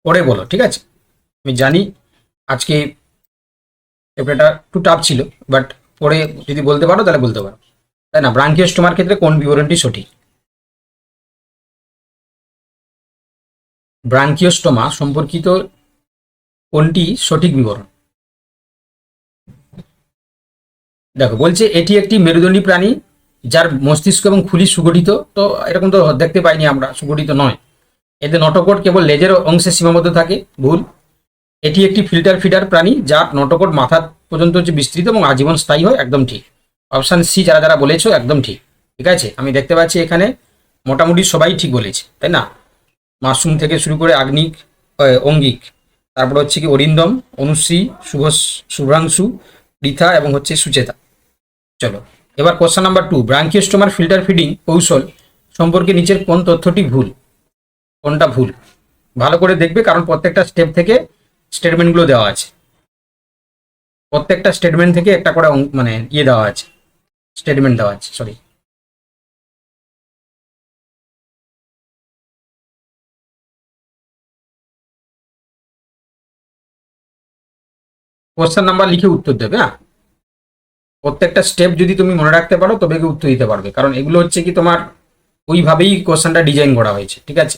পড়ে বলো, ঠিক আছে? আমি জানি আজকে চ্যাপ্টারটা একটু টাফ ছিল, বাট পড়ে যদি বলতে পারো তাহলে বলতে পারো, তাই না? ব্রাঙ্কিওস্টোমার ক্ষেত্রে কোন বিবরণটি সঠিক? ব্রাঙ্কিওস্টোমা সম্পর্কিত কোনটি সঠিক বিবরণ? দেখো, বলছে এটি একটি মেরুদণ্ডী প্রাণী যার মস্তিষ্ক এবং খুলি সুগঠিত। তো এরকম তো দেখতে পাইনি আমরা, সুগঠিত নয়। এতে নটোকট কেবল লেজের অংশে সীমাবদ্ধ থাকে, ভুল। এটি একটি ফিল্টার ফিডার প্রাণী যার নটোকট মাথা পর্যন্ত হচ্ছে বিস্তৃত এবং আজীবন স্থায়ী হয়, একদম ঠিক। অপশান সি যারা যারা বলেছো একদম ঠিক। ঠিক আছে, আমি দেখতে পাচ্ছি এখানে মোটামুটি সবাই ঠিক বলেছে, তাই না? মাশরুম থেকে শুরু করে আগ্নিক, অঙ্গিক, তারপর হচ্ছে কি অরিন্দম, অনুশ্রী, শুভ্রাংশু, রিথা এবং হচ্ছে সুচেতা। চলো, এবার কোশ্চেন নাম্বার 2, ব্রাঙ্কিওস্টোমার ফিল্টার ফিডিং কৌশল সম্পর্কে নিচের কোন তথ্যটি ভুল? কোনটা ভুল ভালো করে দেখবে, কারণ প্রত্যেকটা স্টেপ থেকে স্টেটমেন্টগুলো দেওয়া আছে। প্রত্যেকটা স্টেটমেন্ট থেকে একটা করে মানে ইয়ে দেওয়া আছে, স্টেটমেন্ট দেওয়া আছে, সরি। কোশ্চেন নাম্বার লিখে উত্তর দেবে, হ্যাঁ। প্রত্যেকটা স্টেপ যদি তুমি মনে রাখতে পারো তবে কি উত্তর দিতে পারবে, কারণ এগুলো হচ্ছে কি তোমার ওইভাবেই কোশ্চেনটা ডিজাইন করা হয়েছে, ঠিক আছে?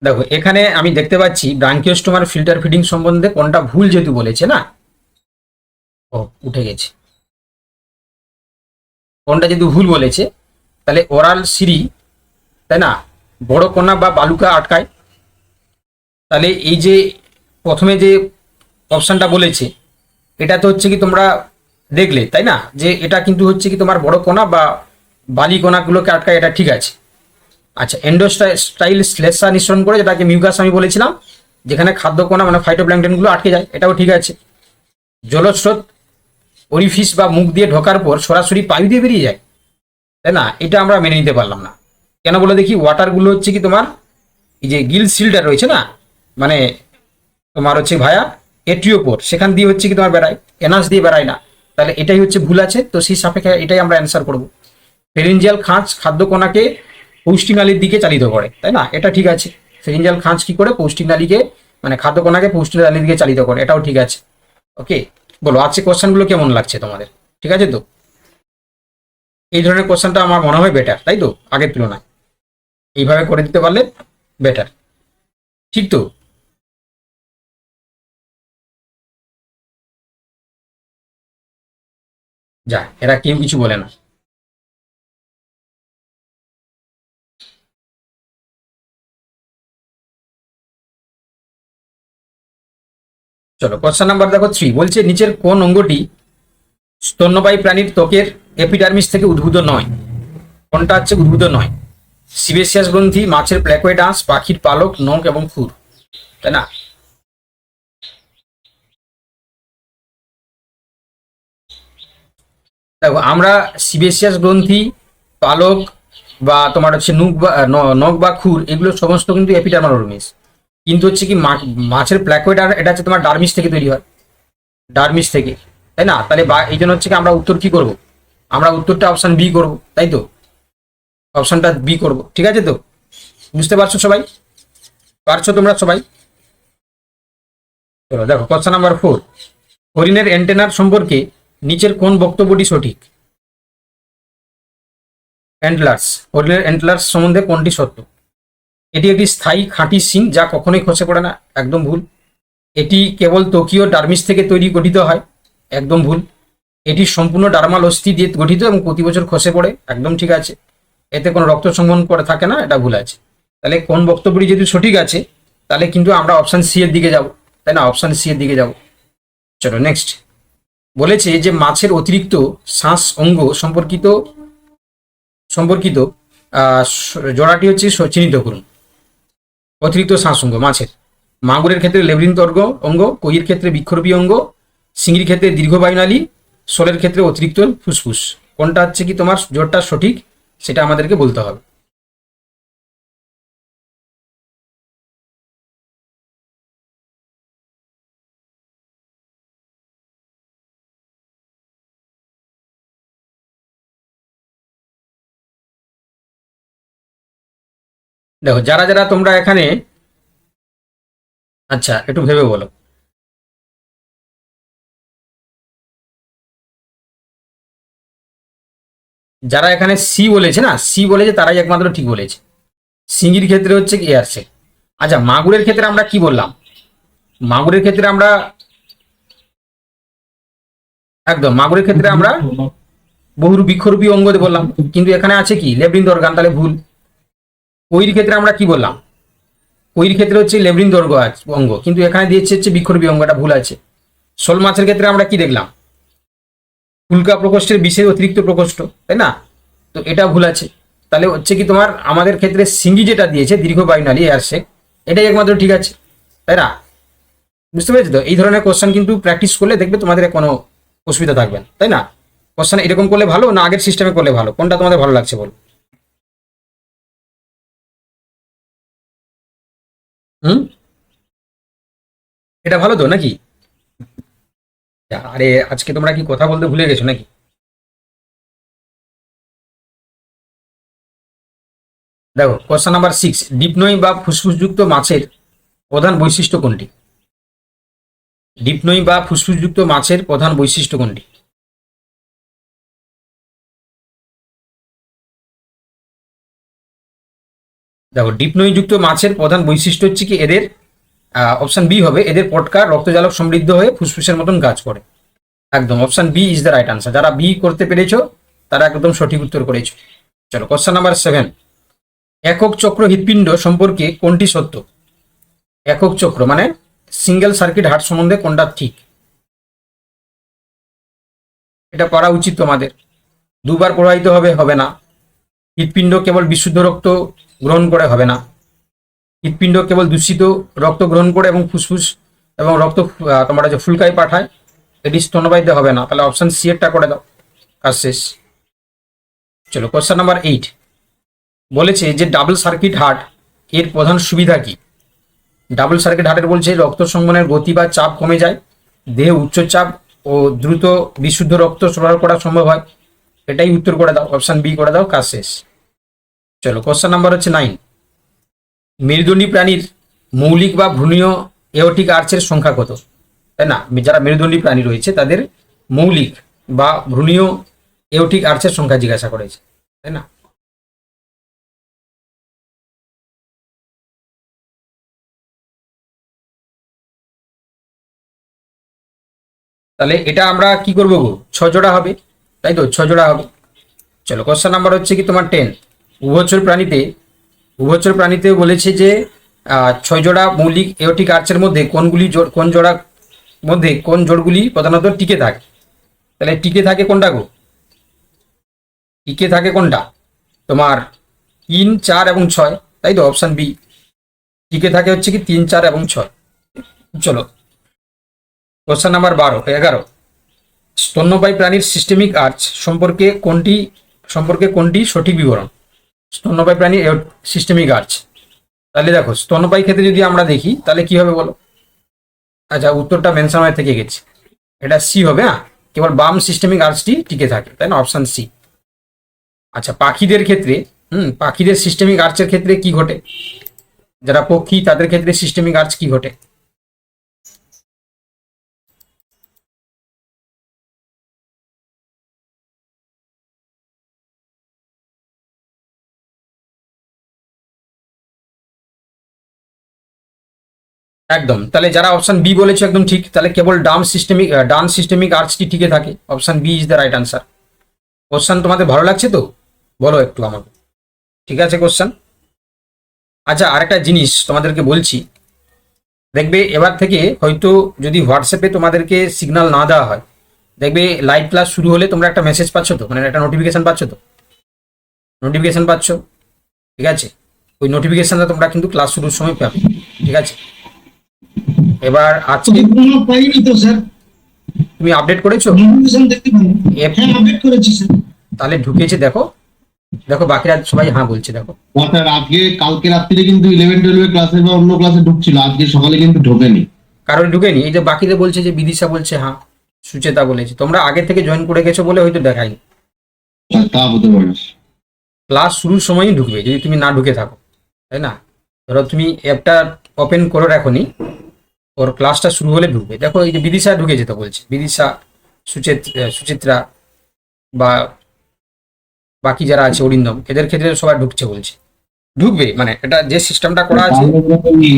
দেখো, এখানে আমি দেখতে পাচ্ছি ব্রাঙ্কিওস্টোমার ফিল্টার ফিডিং সম্বন্ধে কোনটা ভুল যেহেতু বলেছে না। ও, উঠে গেছে। কোনটা যেহেতু ভুল বলেছে, তাহলে ওরাল সিরি, তাই না, বড় কণা বা বালুকা আটকায়। তাহলে এই যে প্রথমে যে অপশানটা বলেছে, এটা তো হচ্ছে কি তোমরা দেখলে, তাই না, যে এটা কিন্তু হচ্ছে কি তোমার বড় কণা বা বালি কণাগুলোকে আটকায়, এটা ঠিক আছে। আচ্ছা, এন্ডোস্টাইল শ্লেষ্মা নিঃসরণ করে, যেটাকে মিউকাস আমি বলেছিলাম, যেখানে খাদ্য কণা মানে ফাইটোপ্ল্যাঙ্কটনগুলো আটকে যায়, এটাও ঠিক আছে। জলস্রোত ওরিফিস বা মুখ দিয়ে ঢোকার পর সরাসরি পায়ু দিয়ে বেরিয়ে যায়, তাই না, এটা আমরা মেনে নিতে পারলাম না। কেন বলে দেখি? ওয়াটারগুলো হচ্ছে কি তোমার এই যে গিল সিলটা রয়েছে না, মানে তোমার হচ্ছে ভায়া এট্রিওপোর, সেখান দিয়ে হচ্ছে কি তোমার বেড়ায়, এনাস দিয়ে বেড়ায় না। তাহলে এটাই হচ্ছে ভুল আছে, তো সেই সাপেক্ষে এটাই আমরা অ্যান্সার করব। ফেরিঞ্জিয়াল খাঁজ খাদ্য কণাকে পৌষ্টিনালীর দিকে চালিত করে, তাই না, এটা ঠিক আছে। ফেরিঞ্জিয়াল খাঁজ কি করে পৌষ্টিনালীকে, মানে খাদ্য কণাকে পৌষ্টিনালীর দিকে চালিত করে, এটাও ঠিক আছে। ওকে, বলো আজকে কোশ্চেনগুলো কেমন লাগছে তোমাদের? ঠিক আছে তো? এই ধরনের কোশ্চেনটা আমার মনে হয় বেটার, তাই তো, আগের তুলনায় এইভাবে করে দিতে পারলে বেটার, ঠিক তো? যা, এরা কেউ কিছু বলে না। চলো, কোশ্চেন নাম্বার দেখো 3, বলছে নিচের কোন অঙ্গটি স্তন্যপায়ী প্রাণীর ত্বকের এপিডার্মিস থেকে উদ্ভূত নয়? কোনটা হচ্ছে উদ্ভূত নয়? সিবেসিয়াস গ্রন্থি, মাছের প্ল্যাকোয়েডাস, পাখির পালক, নখ এবং খুর, তাই না? দেখো, আমরা সিবেসিয়াস গ্রন্থি, পালক বা তোমার হচ্ছে নখ বা খুর, এগুলো সমস্ত কিন্তু এপিডার্মাল। কিন্তু হচ্ছে কি মাছের প্ল্যাকোয়েড, আর এটা হচ্ছে তোমার ডার্মিস থেকে তৈরি হয়, ডার্মিস থেকে, তাই না? তাহলে বা এই জন্য হচ্ছে কি আমরা উত্তর কি করব? আমরা উত্তরটা অপশন বি করব, তাই তো? অপশনটা বি করব, ঠিক আছে তো? বুঝতে পারছো সবাই? পারছো তোমরা সবাই? চলো দেখো, কোশ্চেন নাম্বার 4, হরিণের অ্যান্টেনার সম্পর্কে নিচের কোন বক্তব্যটি সঠিক? অ্যান্টলার্স, হরিণের অ্যান্টলার্স সম্বন্ধে কোনটি সত্য? এটি একটি স্থায়ী খাঁটি শিং যা কখনোই খসে পড়ে না, একদম ভুল। এটি কেবল টোকিও ডার্মিস থেকে তৈরি গঠিত হয়, একদম ভুল। এটি সম্পূর্ণ ডার্মাল অস্থি দিয়ে গঠিত এবং প্রতি বছর খসে পড়ে, একদম ঠিক আছে। এতে কোনো রক্ত সংবহন করে থাকে না, এটা ভুল আছে। তাহলে কোন বক্তব্যটি যদি সঠিক আছে, তাহলে কিন্তু আমরা অপশন সি এর দিকে যাব, তাই না, অপশন সি এর দিকে যাব। চলো নেক্সট, বলেছে যে মাছের অতিরিক্ত শ্বাস অঙ্গ সম্পর্কিত সম্পর্কিত জোড়াটি হচ্ছে চিহ্নিত করুন। অতিরিক্ত শ্বাস অঙ্গ মাছের: মাগুরের ক্ষেত্রে লেবরিন্থ অঙ্গ, কইয়ের ক্ষেত্রে বৃক্ষরূপী অঙ্গ, চিংড়ির ক্ষেত্রে দীর্ঘবায়ুনালী, শোলের ক্ষেত্রে অতিরিক্ত ফুসফুস। কোনটা হচ্ছে কি তোমার জোরটা সঠিক, সেটা আমাদেরকে বলতে হবে। দেখো যারা যারা তোমরা এখানে, আচ্ছা একটু ভেবে বলো, যারা এখানে সি বলেছে না, সি বলেছে তারাই একমাত্র ঠিক বলেছে। সিঙ্গির ক্ষেত্রে হচ্ছে কি আসছে। আচ্ছা মাগুরের ক্ষেত্রে আমরা কি বললাম, মাগুরের ক্ষেত্রে আমরা একদম মাগুরের ক্ষেত্রে আমরা বহু বৃক্ষরূপী অঙ্গ বললাম, কিন্তু এখানে আছে কি লেবৃন্দ অর্গান, তাহলে ভুল। কৈর ক্ষেত্রে আমরা কি বললাম, কৈর ক্ষেত্রে হচ্ছে লেবৃন্দ অঙ্গ, কিন্তু এখানে দিয়েছে হচ্ছে বৃক্ষরূপী অঙ্গটা, ভুল আছে। শোল মাছের ক্ষেত্রে আমরা কি দেখলাম, ফুলকা প্রকোষ্ঠের বিশেষ অতিরিক্ত প্রকোষ্ঠ, তাই না? তো এটা ভুল আছে। তাহলে হচ্ছে কি তোমার আমাদের ক্ষেত্রে সিঙ্গি যেটা দিয়েছে দীর্ঘ বায়ুনালী এয়ারশেক, এটাই একমাত্র ঠিক আছে, তাই না? বুঝতে পেরেছি তো? এই ধরনের কোশ্চেন কিন্তু প্র্যাকটিস করলে দেখবে তোমাদের কোনো অসুবিধা থাকবে না, তাই না? কোশ্চেন এরকম করলে ভালো না আগের সিস্টেমে করলে ভালো, কোনটা তোমাদের ভালো লাগছে বলো? হুম, এটা ভালো তো নাকি? আরে আজকে তোমরা কি কথা বলতে ভুলে গেছো নাকি? দেখো কোশ্চেন নাম্বার 6, ডিপনই বা ফুসফুসযুক্ত মাছের প্রধান বৈশিষ্ট্য কোনটি? ডিপনই বা ফুসফুসযুক্ত মাছের প্রধান বৈশিষ্ট্য কোনটি? দেখো ডিপনইযুক্ত মাছের প্রধান বৈশিষ্ট্য হচ্ছে কি এদের, অপশন বি হবে, এদের পটকা রক্তজালক সমৃদ্ধ হয়ে ফুসফুসের মতন কাজ করে। একদম option B is the right answer. যারা বি করতে পেরেছো তারা একদম সঠিক উত্তর করেছো। চলো কোশ্চেন নাম্বার 7, একক চক্র হৃৎপিণ্ড সম্পর্কে কোনটি সত্য? একক চক্র মানে সিঙ্গেল সার্কিট হার্ট সম্বন্ধে কোনটা ঠিক? এটা করা উচিত তোমাদের। দুবার প্রবাহিত হবে, হবে না। হৃৎপিণ্ড কেবল বিশুদ্ধ রক্ত গ্রহণ করে, হবে না। হৃৎপিণ্ড কেবল দূষিত রক্ত গ্রহণ করে এবং ফুসফুস এবং রক্ত তোমরা যে ফুলকায় পাঠায়, এটি স্তন্যপায়ীতে হবে না। তাহলে অপশন সি এরটা করে দাও, কাজ শেষ। চলো কোশ্চেন নাম্বার 8, বলেছে যে ডাবল সার্কিট হার্ট এর প্রধান সুবিধা কি? ডাবল সার্কিট হার্টের বলছে রক্ত সংবহনের গতি বা চাপ কমে যায়, দেহে উচ্চ চাপ ও দ্রুত বিশুদ্ধ রক্ত সরবরাহ করা সম্ভব হয়। এটাই উত্তর করে দাও, অপশন বি করে দাও, কাজ শেষ। চলো কোশ্চেন নাম্বার হচ্ছে 9, মেরুদণ্ডী প্রাণীর মৌলিক বা ভ্রূণীয় এওটিক আর্চের সংখ্যা কত? তাই না, যারা মেরুদণ্ডী প্রাণী রয়েছে তাদের মৌলিক বা ভ্রূণীয় এওটিক আর্চের সংখ্যা জিজ্ঞাসা করেছে, তাই না? তাহলে এটা আমরা কি করবো গো, 6 জোড়া হবে, তাই তো 6 জোড়া হবে। চলো কোশ্চেন নাম্বার হচ্ছে কি তোমার 10, উভচর প্রাণীতে বলেছে যে 6 জোড়া মৌলিক এওটিক আর্চের মধ্যে কোন জোড়া মধ্যে কোন জোড়গুলি প্রধানত টিকে থাকে? তাহলে টিকে থাকে কোনটা গো, টিকে থাকে কোনটা তোমার 3, 4 এবং 6, তাই তো অপশন বি। টিকে থাকে হচ্ছে কি 3, 4 এবং 6। চলো কোশ্চেন নাম্বার 11, স্তন্যপায়ী প্রাণীর সিস্টেমিক আর্চ সম্পর্কে কোনটি সঠিক বিবরণ? স্তন্যপায়ী প্রাণীর সিস্টেমিক আর্চ, তাহলে দেখো স্তন্যপায়ী ক্ষেত্রে যদি আমরা দেখি তাহলে কি হবে বলো? আচ্ছা উত্তরটা মেনশন হয়ে থেকে গেছে, এটা সি হবে। হ্যাঁ, কেবল বাম সিস্টেমিক আর্চটি টিকে থাকে, তাই না, অপশন সি। আচ্ছা পাখিদের ক্ষেত্রে, পাখিদের সিস্টেমিক আর্চের ক্ষেত্রে কি ঘটে? যারা পক্ষী তাদের ক্ষেত্রে সিস্টেমিক আর্চ কি ঘটে? একদম, তাহলে যারা অপশন বি বলেছে একদম ঠিক, তাহলে কেবল ডান সিস্টেমিক আর্চটি টিকে থাকে, option B is the right answer. Question তোমাদের ভালো লাগছে তো? বলো একটু আমাকে। ঠিক আছে কোশ্চেন। আচ্ছা আরেকটা জিনিস তোমাদেরকে বলছি, দেখবে এবার থেকে হয়তো যদি হোয়াটসঅ্যাপে তোমাদেরকে সিগন্যাল না দেওয়া হয়, দেখবে লাইভ ক্লাস শুরু হলে তোমরা একটা মেসেজ পাচ্ছ তো, মানে একটা নোটিফিকেশন পাচ্ছ তো, নোটিফিকেশন পাচ্ছ, ঠিক আছে? ওই নোটিফিকেশনটা তোমরা কিন্তু ক্লাস শুরুর সময় পাবে, ঠিক আছে? এবার আজকে পাইনি তো স্যার, তুমি আপডেট করেছো? নোটিফিকেশন দেখতে পাইনি। এপ- হ্যাঁ আপডেট করেছি স্যার। তাহলে ঢুকেছে দেখো, দেখো বাকিরা সবাই হ্যাঁ বলছে দেখো। স্যার আজকে কালকে রাত্রিরে কিন্তু 11-12 ক্লাসে বা অন্য ক্লাসে ঢুকছিল, আজকে সকালে কিন্তু ঢোকেনি। কারণ ঢুকেনি, এই যে বাকিদের বলছে যে বিদিশা বলছে হ্যাঁ, সুচেতা বলেছে, তোমরা আগে থেকে জয়েন করে গেছো বলে হয়তো দেখায়নি। তা হতে পারে। ক্লাস শুরুর সময়ই ঢুকবে যদি তুমি না ঢুকে থাকো, তাই না? ধরো তুমি অ্যাপটা ওপেন করে রাখোনি, ওর ক্লাসটা শুরু হলে ঢুকবে। দেখো এই যে বিদিশা ঢুকে যেতে বলছে, বিদিশা, সুচিত্রা বা বাকি যারা আছে অরিন্দম, এদের ক্ষেত্রে সবাই ঢুকছে বলছে, ঢুকবে মানে এটা যে সিস্টেমটা করা আছে।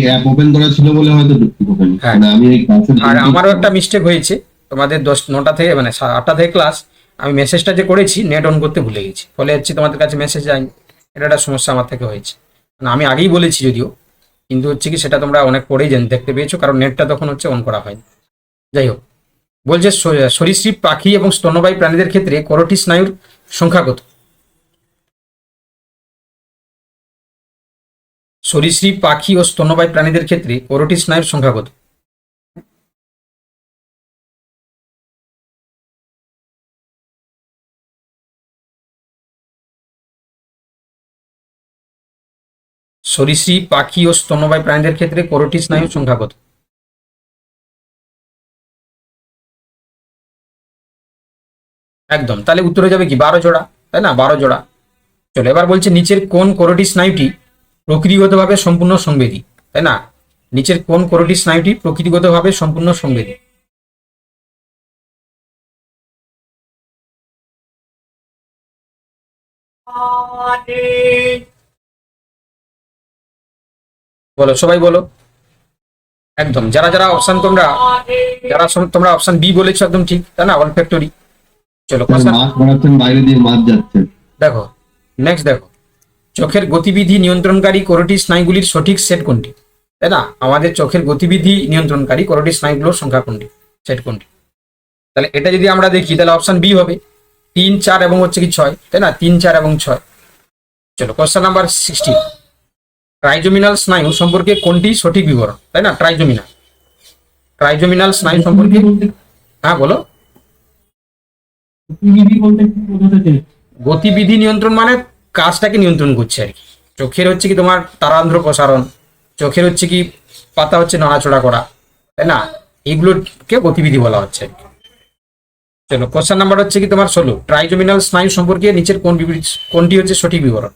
অ্যাপ ওপেন করা ছিল বলে হয়তো ঢুকতে পারেনি। হ্যাঁ। মানে আমি এই ক্লাসে আর আমারও একটা মিস্টেক হয়েছে, তোমাদের 9টা থেকে মানে 8টা থেকে ক্লাস, আমি মেসেজটা যে করেছি নেট অন করতে ভুলে গেছি, ফলে হচ্ছে তোমাদের কাছে মেসেজ যায়নি। এটা একটা সমস্যা আমার থেকে হয়েছে, মানে আমি আগেই বলেছি যদিও, কিন্তু হচ্ছে কি সেটা তোমরা অনেক পরেই দেখতে পেয়েছো, কারণ নেটটা তখন হচ্ছে অন করা হয়নি। যাই হোক, বলছে সরীসৃপ পাখি এবং স্তন্যপায়ী প্রাণীদের ক্ষেত্রে করোটি স্নায়ুর সংখ্যা কত? সরীসৃপ পাখি ও স্তন্যপায়ী প্রাণীদের ক্ষেত্রে করোটি স্নায়ুর সংখ্যা কত? সরীসৃপ পাখি ও স্তন্যপায়ী প্রাণীদের ক্ষেত্রে করোটি স্নায়ুর সংখ্যা কত? একদম, তাহলে উত্তরে যাবে কি 12 জোড়া, তাই না? 12 জোড়া। চলো এবার বলছে নিচের কোন করোটি স্নায়ুটি প্রকৃতিগতভাবে সম্পূর্ণ সংবেদী, তাই না? নিচের কোন করোটি স্নায়ুটি প্রকৃতিগতভাবে সম্পূর্ণ সংবেদী? বলো, সবাই বলো। একদম, যারা যারা অপশন তোমরা অপশন বি বলেছো একদম ঠিক, তাই না? অলফ্যাক্টরি। চলো কথা মাছ বাড়াচ্ছেন, বাইরে দিয়ে মাছ যাচ্ছে। দেখো, নেক্সট দেখো, চোখের গতিবিধি নিয়ন্ত্রণকারী করোটি স্নায়ুগুলির সঠিক সেট কোনটি? তাই না, আমাদের চোখের গতিবিধি নিয়ন্ত্রণকারী করোটি স্নায়ুগুলোর সংখ্যা কোনটি, সেট কোনটি? তাহলে এটা যদি আমরা দেখি তাহলে অপশন বি হবে 3, 4 এবং হচ্ছে কি 6, তাই না? 3, 4 এবং 6। চলো কোশ্চেন নাম্বার 16, ট্রাইজোমিনাল স্নায়ু সম্পর্কে কোনটি সঠিক বিবরণ? তাই না, ট্রাইজোমিনাল স্নায়ু সম্পর্কে, হ্যাঁ বলো। গতিবিধি নিয়ন্ত্রণ মানে কাজটাকে নিয়ন্ত্রণ করছে আর কি। চোখের হচ্ছে কি তোমার তারান্ধ্র প্রসারণ, চোখের হচ্ছে কি পাতা হচ্ছে নড়াচড়া করা, তাই না? এইগুলোকে গতিবিধি বলা হচ্ছে আর কি। চলো কোশ্চেন নাম্বার হচ্ছে কি তোমার 16, ট্রাইজোমিনাল স্নায়ু সম্পর্কে নিচের কোনটি হচ্ছে সঠিক বিবরণ?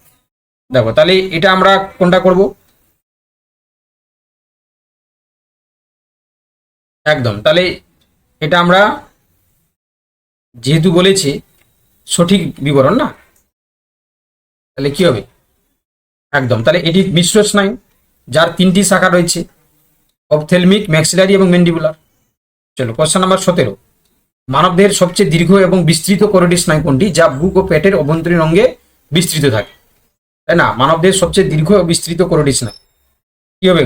দেখো তাহলে এটা আমরা কোনটা করব? একদম, তাহলে এটা আমরা যেহেতু বলেছি সঠিক বিবরণ না, তাহলে কি হবে? একদম, তাহলে এটি মিশ্র স্নায়ু, যার 3টি শাখা রয়েছে, অপথেলমিক, ম্যাক্সিলারি এবং ম্যান্ডিবুলার। চলো কোশ্চেন নাম্বার 17, মানবদেহের সবচেয়ে দীর্ঘ এবং বিস্তৃত করোটি স্নায়ু কোনটি, যা বুক ও পেটের অভ্যন্তরীণ অঙ্গে বিস্তৃত থাকে? তাই না, মানবদেহের সবচেয়ে দীর্ঘ ও বিস্তৃত করোটি স্নায়ু কি হবে?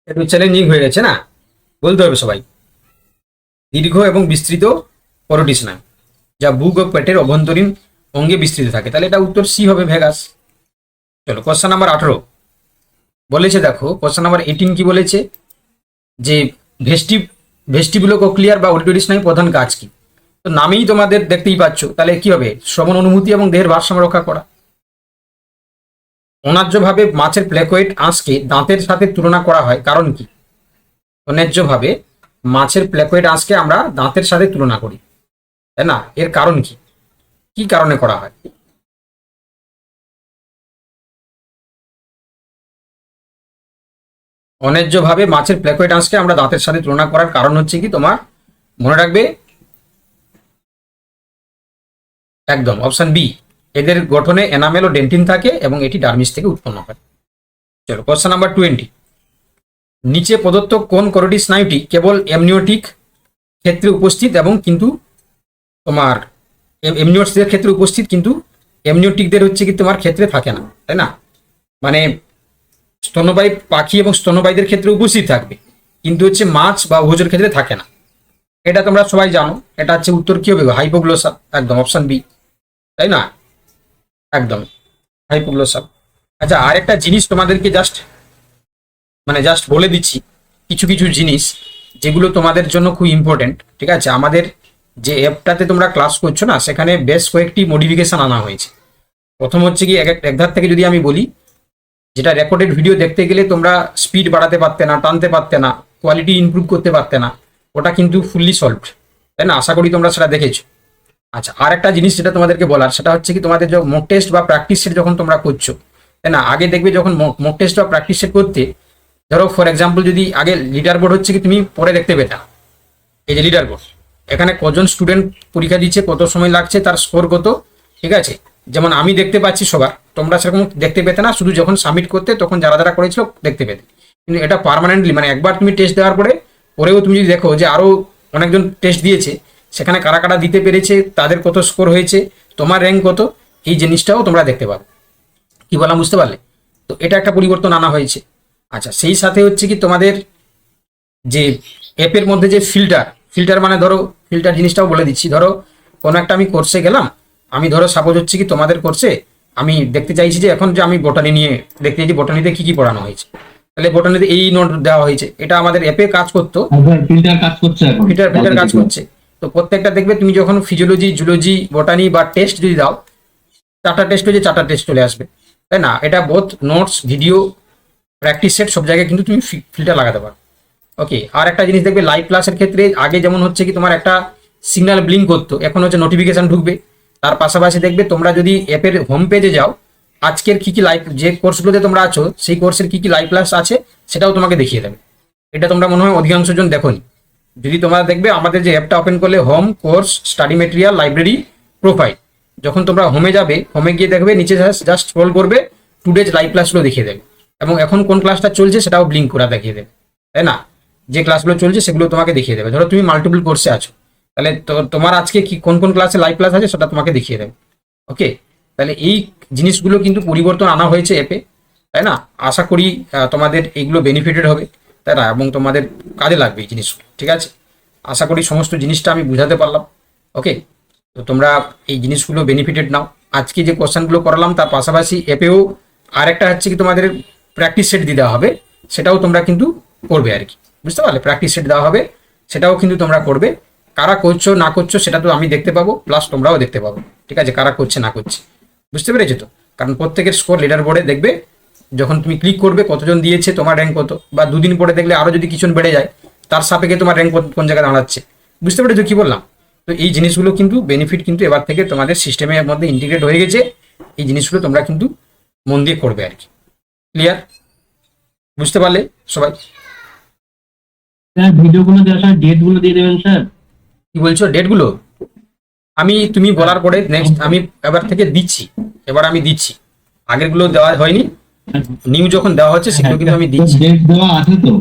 একটু চ্যালেঞ্জিং হয়ে গেছে না, বলতে হবে সবাই। দীর্ঘ এবং বিস্তৃত করোটি স্নায়ু, যা বুক ও পেটের অভ্যন্তরীণ অঙ্গে বিস্তৃত থাকে, তাহলে এটা উত্তর সি হবে, ভেগাস। চলো কোশ্চেন নাম্বার 18 বলেছে, দেখো কোশ্চেন নাম্বার 18 কি বলেছে, যে ভেস্টিবুলোকক্লিয়ার বা অডিটরি স্নায়ু প্রধান কাজ কি? তো নামেই তোমাদের দেখতেই পাচ্ছ, তাহলে কি হবে? শ্রবণ অনুভূতি এবং দেহের ভারসাম্য রক্ষা করা। অন্যায্যভাবে মাছের প্লেকোয়েড আঁশকে দাঁতের সাথে তুলনা করা হয়, কারণ কি? অন্যায্যভাবে মাছের প্লেকোয়েড আঁশকে আমরা দাঁতের সাথে তুলনা করি, তাই না? এর কারণ কি, কি কারণে করা হয়? অন্যায্যভাবে মাছের প্লেকোয়েড আঁশকে আমরা দাঁতের সাথে তুলনা করার কারণ হচ্ছে কি তোমার, মনে রাখবে একদম অপশন বি, এদের গঠনে এনামেল ও ডেন্টিন থাকে এবং এটি ডার্মিস থেকে উৎপন্ন হয়। চলো কোশ্চেন নাম্বার 20, নিচে প্রদত্ত কোন করোটি স্নায়ুটি কেবল এমনিওটিক ক্ষেত্রে উপস্থিত এবং কিন্তু তোমার এমনিওটসদের ক্ষেত্রে উপস্থিত, কিন্তু এমনিওটিকদের হচ্ছে কি তোমার ক্ষেত্রে থাকে না, তাই না? মানে স্তন্যপায়ী পাখি এবং স্তন্যপায়ীদের ক্ষেত্রে উপস্থিত থাকবে, কিন্তু হচ্ছে মাছ বা উভচর ক্ষেত্রে থাকে না। এটা তোমরা সবাই জানো, এটা হচ্ছে উত্তর কি হবে? হাইপোগ্লোসা, একদম অপশন বি, তাই না? একদম হাইপোগ্লোসা। আচ্ছা, আর একটা জিনিস তোমাদেরকে জাস্ট বলে দিচ্ছি, কিছু কিছু জিনিস যেগুলো তোমাদের জন্য খুব ইম্পর্টেন্ট, ঠিক আছে? আমাদের যে অ্যাপটাতে তোমরা ক্লাস করছো না, সেখানে বেশ কয়েকটি মডিফিকেশন আনা হয়েছে। প্রথম হচ্ছে কি এক ধার থেকে যদি আমি বলি, যেটা রেকর্ডেড ভিডিও দেখতে গেলে তোমরা স্পিড বাড়াতে পারতে না, টানতে পারতে না, কোয়ালিটি ইমপ্রুভ করতে পারতে না, ওটা কিন্তু ফুললি সলভড, তাই না? আশা করি তোমরা সেটা দেখেছো। আচ্ছা, আর একটা জিনিস যেটা তোমাদেরকে বলার, সেটা হচ্ছে কি তোমাদের যে মক টেস্ট বা প্র্যাকটিস সেট যখন তোমরা করছো, তাই না, আগে দেখবে যখন মক টেস্ট বা প্র্যাকটিস সেট করতে, ধরো ফর এক্সাম্পল যদি আগে লিডার বোর্ড হচ্ছে কি তুমি পরে দেখতে পেতা, এই যে লিডার বোর্ড, এখানে কজন স্টুডেন্ট পরীক্ষা দিচ্ছে, কত সময় লাগছে, তার স্কোর কত, ঠিক আছে, যেমন আমি দেখতে পাচ্ছি সবার, তোমরা সেরকম দেখতে পেতে না, শুধু যখন সাবমিট করতে তখন যারা যারা করেছিল দেখতে পেতে। কিন্তু এটা পার্মানেন্টলি, মানে একবার তুমি টেস্ট দেওয়ার পরেও তুমি যদি দেখো যে আরও অনেকজন টেস্ট দিয়েছে, সেখানে কারা কারা দিতে পেরেছে, তাদের কত স্কোর হয়েছে, তোমার র্যাঙ্ক কত, এই জিনিসটাও তোমরা দেখতে পাবে। কি বললাম বুঝতে পারলে? তো এটা একটা পরিবর্তন আনা হয়েছে। আচ্ছা, সেই সাথে হচ্ছে কি তোমাদের যে অ্যাপের মধ্যে যে ফিল্টার মানে ধরো ফিল্টার জিনিসটাও বলে দিচ্ছি। ধরো কোনো একটা আমি কোর্সে গেলাম, আমি ধরো সাপোজ হচ্ছে কি তোমাদের কোর্সে আমি দেখতে চাইছি যে এখন যে আমি বোটানি নিয়ে দেখতে চাইছি, বোটানিতে কি কি পড়ানো হয়েছে, তাহলে বোটানিতে এই নোট দেওয়া হয়েছে, এটা আমাদের অ্যাপে কাজ করতো, ফিল্টার কাজ করছে এখন। ফিল্টার কাজ করছে। তো প্রত্যেকটা দেখবে তুমি যখন ফিজিওলজি, জুলজি, বোটানি বা টেস্ট যদি দাও, চারটা টেস্ট হয়েছে, চারটা টেস্ট চলে আসবে, তাই না? এটা both notes, video, practice set সব জায়গায় কিন্তু তুমি ফিল্টার লাগাতে পারো। ওকে, আর একটা জিনিস দেখবে লাইভ ক্লাসের ক্ষেত্রে আগে যেমন হচ্ছে কি তোমার একটা সিগন্যাল ব্লিঙ্ক করতো, এখন হচ্ছে নোটিফিকেশন ঢুকবে। তার পাশাপাশি দেখবে তোমরা যদি অ্যাপের হোম পেজে যাও, আজকের কি কি লাইভ, যে কোর্সগুলোতে তোমরা আছো সেই কোর্সের কি কি লাইভ ক্লাস আছে সেটাও তোমাকে দেখিয়ে দেবে। এটা তোমরা মনে হয় অধিকাংশ জন দেখোনি। যদি তোমরা দেখবে আমাদের যে অ্যাপটা ওপেন করলে home, course, study material, library, profile, যখন তোমরা হোমে যাবে, হোমে গিয়ে দেখবে নিচে জাস্ট স্ক্রল করবে, টুডেজ লাইভ ক্লাসগুলো দেখিয়ে দেবে, এবং এখন কোন ক্লাসটা চলছে সেটাও ব্লিঙ্ক করে দেখিয়ে দেবে, তাই না? যে ক্লাসগুলো চলছে সেগুলো তোমাকে দেখিয়ে দেবে। ধরো তুমি মাল্টিপল কোর্সে আছো, তাহলে তোমার আজকে কি কোন কোন ক্লাসে লাইভ ক্লাস আছে সেটা তোমাকে দেখিয়ে দেবে। ওকে, তাহলে এই জিনিসগুলো কিন্তু পরিবর্তন আনা হয়েছে অ্যাপে, তাই না? আশা করি তোমাদের এইগুলো বেনিফিটেড হবে, তাই না, এবং তোমাদের কাজে লাগবে এই জিনিসগুলো, ঠিক আছে? আশা করি সমস্ত জিনিসটা আমি বুঝাতে পারলাম। ওকে, তো তোমরা এই জিনিসগুলো বেনিফিটেড নাও। আজকে যে কোশ্চেনগুলো করালাম তার পাশাপাশি অ্যাপেও আরেকটা হচ্ছে কি তোমাদের প্র্যাকটিস সেট দিতে হবে, সেটাও তোমরা কিন্তু করবে আর কি, বুঝতে পারলে? প্র্যাকটিস সেট দেওয়া হবে, সেটাও কিন্তু তোমরা করবে। কারা করছো না করছো সেটা তো আমি দেখতে পাবো, প্লাস তোমরাও দেখতে পাবো, ঠিক আছে, কারা করছে না করছে। বুঝতে পেরেছো তো? কারণ প্রত্যেকের স্কোর লিডার বোর্ডে দেখবে, যখন তুমি ক্লিক করবে কতজন দিয়েছে, তোমার র্যাঙ্ক কত, বা দুদিন পরে দেখলে আরো যদি কিছু বেড়ে যায়, তার সাপেক্ষে তোমার র্যাঙ্ক কোন জায়গায় দাঁড়াচ্ছে। বুঝতে পেরেছো কি বললাম? তো এই জিনিসগুলো কিন্তু বেনিফিট কিন্তু এবার থেকে তোমাদের সিস্টেমের মধ্যে ইন্টিগ্রেট হয়ে গেছে। এই জিনিসগুলো তোমরা কিন্তু মন দিয়ে করবে আর কি। ক্লিয়ার? বুঝতে পারলে সবাই? স্যার ভিডিওগুলো দেওয়ার সময় ডেট গুলো দিয়ে দেবেন স্যার। কি বলছো ডেটগুলো? তুমি বলার পরে নেক্সট আমি এবার থেকে দিচ্ছি, এবার আমি দিচ্ছি। আগেরগুলো দেওয়া হয়নি, নিউ যখন দেওয়া হচ্ছে সেগুলো কিন্তু আমি দিচ্ছি। ডেট দেওয়া আছে তো?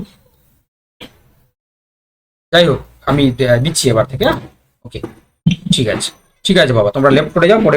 যাই হোক, আমি দিচ্ছি এবার থেকে। ওকে, ঠিক আছে, ঠিক আছে বাবা, তোমরা লেফট করে যাও, পরে